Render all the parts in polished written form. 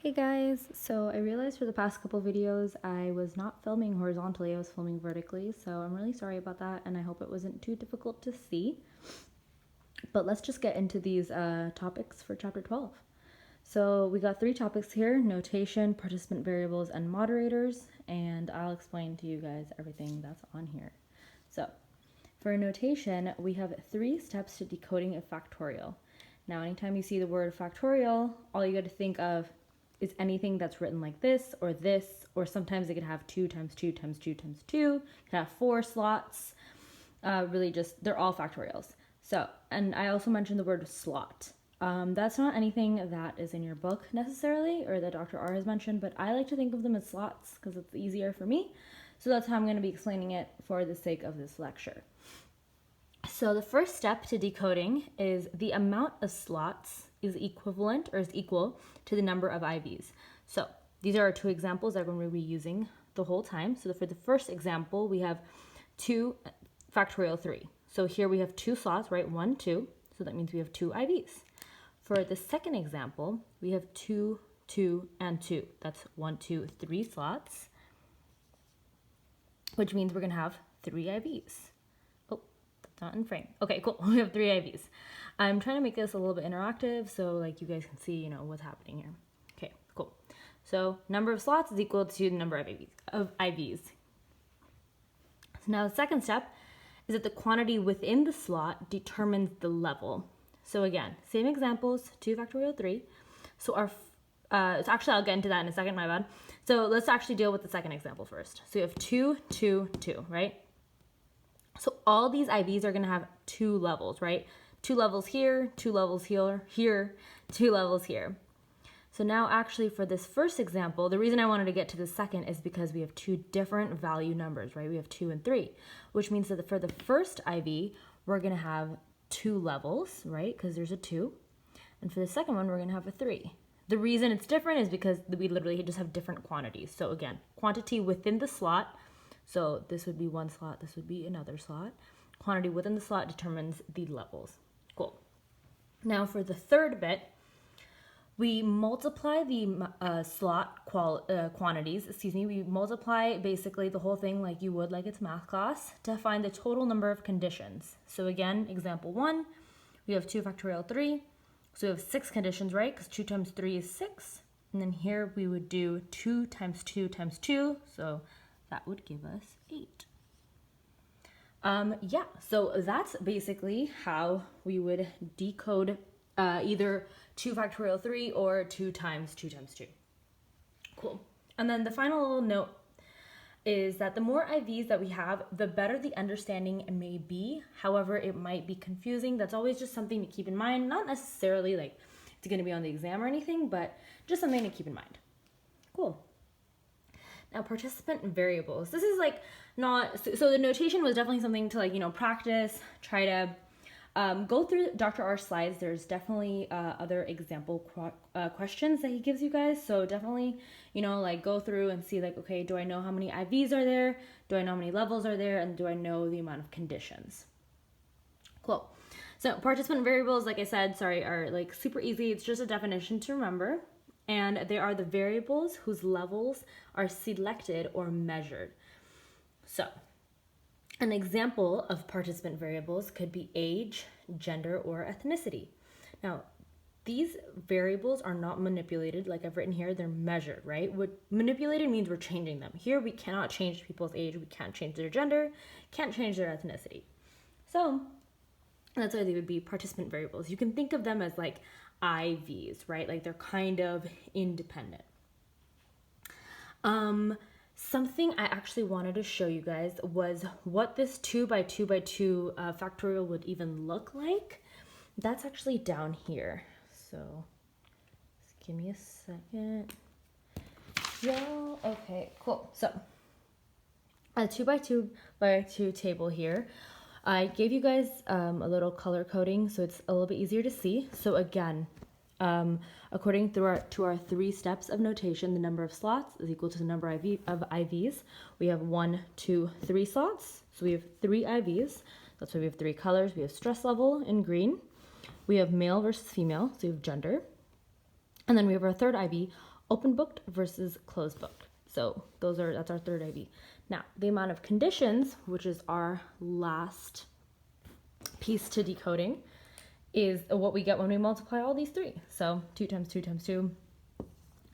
Hey guys, so I realized for the past couple videos I was not filming horizontally, I was filming vertically, so I'm really sorry about that and I hope it wasn't too difficult to see. But let's just get into these topics for chapter 12. So we got 3 topics here: notation, participant variables, and moderators, and I'll explain to you guys everything that's on here. So for notation, we have 3 steps to decoding a factorial. Now anytime you see the word factorial, all you got to think of is anything that's written like this, or sometimes it could have 2 times 2 times 2 times 2, it could have 4 slots. Really just, they're all factorials. So, and I also mentioned the word slot. That's not anything that is in your book necessarily, or that Dr. R has mentioned, but I like to think of them as slots because it's easier for me. So that's how I'm going to be explaining it for the sake of this lecture. So the first step to decoding is the amount of slots is equivalent or is equal to the number of IVs. So these are our 2 examples that we're going to be using the whole time. So for the first example, we have 2 factorial 3. So here we have 2 slots, right? 1, 2. So that means we have 2 IVs. For the second example, we have 2, 2, and 2. That's 1, 2, 3 slots, which means we're going to have 3 IVs. Not in frame. Okay, cool. We have 3 IVs. I'm trying to make this a little bit interactive so like you guys can see, what's happening here. Okay, cool. So number of slots is equal to the number of IVs. So now the second step is that the quantity within the slot determines the level. So again, same examples, 2 factorial 3. So actually I'll get into that in a second, my bad. So let's actually deal with the second example first. So we have 2, 2, 2, right? So all these IVs are going to have 2 levels, right? 2 levels here, 2 levels here, 2 levels here. So now actually for this first example, the reason I wanted to get to the second is because we have 2 different value numbers, right? We have 2 and 3, which means that for the first IV, we're going to have 2 levels, right? Because there's a 2. And for the second one, we're going to have a 3. The reason it's different is because we literally just have different quantities. So again, quantity within the slot. So this would be one slot, this would be another slot. Quantity within the slot determines the levels. Cool. Now for the third bit, we multiply the slot quantities, we multiply basically the whole thing like you would like it's math class to find the total number of conditions. So again, example 1, we have 2 factorial 3. So we have 6 conditions, right? Because 2 times 3 is 6. And then here we would do 2 times 2 times 2. So that would give us 8. Yeah, so that's basically how we would decode either 2 factorial 3 or 2 times 2 times 2. Cool. And then the final little note is that the more IVs that we have, the better the understanding may be. However, it might be confusing. That's always just something to keep in mind. Not necessarily like it's going to be on the exam or anything, but just something to keep in mind. Cool. Now, participant variables. This is like not, so the notation was definitely something to practice, try to go through Dr. R's slides. There's definitely other example questions that he gives you guys. So definitely, go through and see okay, do I know how many IVs are there? Do I know how many levels are there? And do I know the amount of conditions? Cool. So participant variables, like I said, are super easy. It's just a definition to remember. And they are the variables whose levels are selected or measured. So, an example of participant variables could be age, gender, or ethnicity. Now, these variables are not manipulated like I've written here, they're measured, right? What manipulated means we're changing them. Here, we cannot change people's age, we can't change their gender, can't change their ethnicity. So, that's why they would be participant variables. You can think of them as IVs, right? They're kind of independent. Something I actually wanted to show you guys was what this 2 by 2 by 2 factorial would even look like. That's actually down here. So just give me a second. Yeah, okay, cool. So a 2 by 2 by 2 table here. I gave you guys a little color coding so it's a little bit easier to see. So again, according to our 3 steps of notation, the number of slots is equal to the number of IVs. We have 1, 2, 3 slots. So we have 3 IVs. That's why we have 3 colors. We have stress level in green. We have male versus female, so we have gender. And then we have our third IV, open booked versus closed booked. So that's our third IV. Now, the amount of conditions, which is our last piece to decoding, is what we get when we multiply all these three. So 2 times 2 times 2,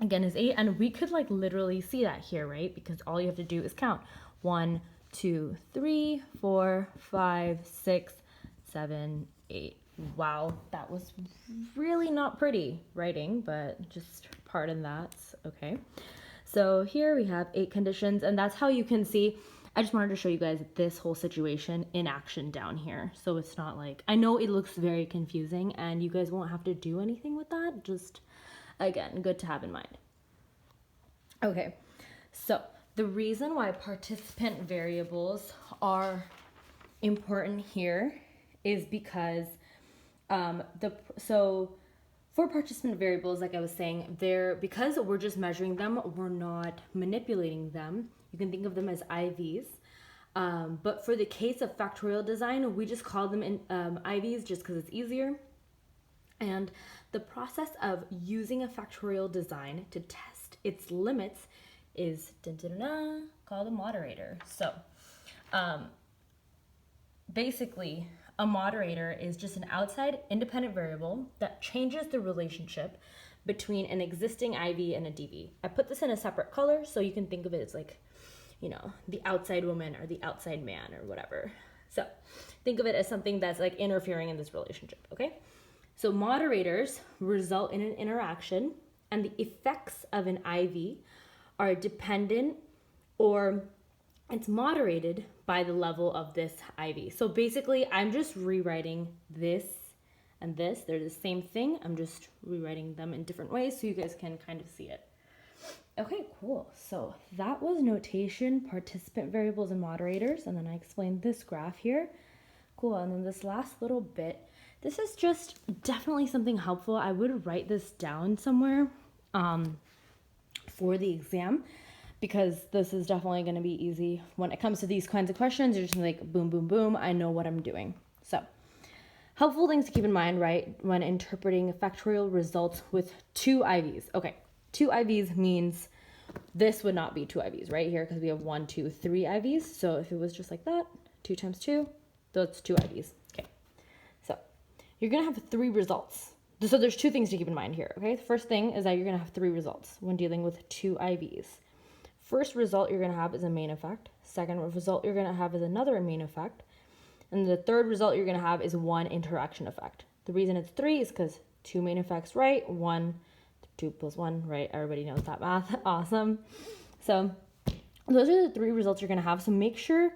again, is 8. And we could like literally see that here, right? Because all you have to do is count 1, 2, 3, 4, 5, 6, 7, 8. Wow, that was really not pretty writing, but just pardon that. Okay. So here we have 8 conditions, and that's how you can see. I just wanted to show you guys this whole situation in action down here. So it's not like, I know it looks very confusing and you guys won't have to do anything with that. Just, again, good to have in mind. Okay, so the reason why participant variables are important here is because for participant variables, like I was saying, because we're just measuring them, we're not manipulating them. You can think of them as IVs. But for the case of factorial design, we just call them IVs just because it's easier. And the process of using a factorial design to test its limits is called a moderator. So basically, a moderator is just an outside independent variable that changes the relationship between an existing IV and a DV. I put this in a separate color so you can think of it as like, you know, the outside woman or the outside man or whatever. So think of it as something that's like interfering in this relationship, okay? So moderators result in an interaction, and the effects of an IV are dependent, or it's moderated by the level of this IV. So basically, I'm just rewriting this and this. They're the same thing. I'm just rewriting them in different ways so you guys can kind of see it. Okay, cool. So that was notation, participant variables, and moderators. And then I explained this graph here. Cool. And then this last little bit, this is just definitely something helpful. I would write this down somewhere for the exam, because this is definitely going to be easy. When it comes to these kinds of questions, you're just like, boom, boom, boom, I know what I'm doing. So helpful things to keep in mind, right, when interpreting factorial results with 2 IVs. Okay, 2 IVs means this would not be 2 IVs right here, because we have 1, 2, 3 IVs. So if it was just like that, 2 times 2, that's 2 IVs. Okay, so you're going to have 3 results. So there's 2 things to keep in mind here, okay? The first thing is that you're going to have 3 results when dealing with 2 IVs. First result you're going to have is a main effect. Second result you're going to have is another main effect. And the third result you're going to have is 1 interaction effect. The reason it's 3 is because 2 main effects right, 2 plus 1, right? Everybody knows that math. Awesome. So those are the 3 results you're going to have. So make sure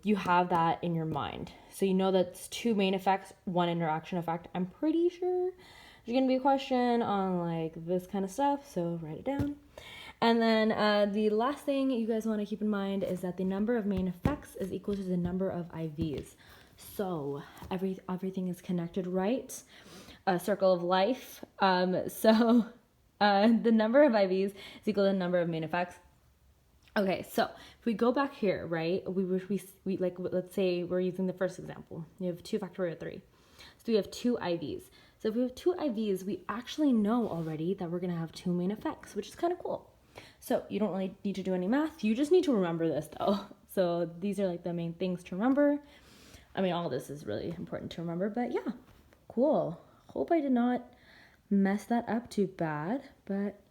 you have that in your mind. So you know that's 2 main effects, 1 interaction effect. I'm pretty sure there's going to be a question on like this kind of stuff. So write it down. And then the last thing you guys want to keep in mind is that the number of main effects is equal to the number of IVs. So everything is connected, right? A circle of life. So the number of IVs is equal to the number of main effects. Okay, so if we go back here, right, we like, let's say we're using the first example. You have 2 factorial 3. So we have 2 IVs. So if we have 2 IVs, we actually know already that we're going to have 2 main effects, which is kind of cool. So you don't really need to do any math. You just need to remember this though. So these are like the main things to remember. I mean, all this is really important to remember, but yeah, cool. Hope I did not mess that up too bad, but